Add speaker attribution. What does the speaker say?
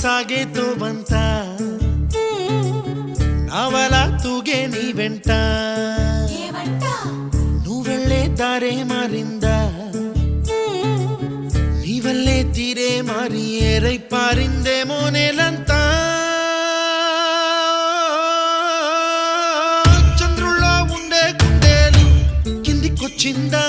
Speaker 1: సాగేతో బంత నావల తూగే నీ వెంట నువ్వెళ్ళే దారే మారిందా నీ వల్లే తీరే మారి ఏరై పారిందేమో నేలంతా చంద్రుల్లో ఉండే గుండెలు కిందికొచ్చిందా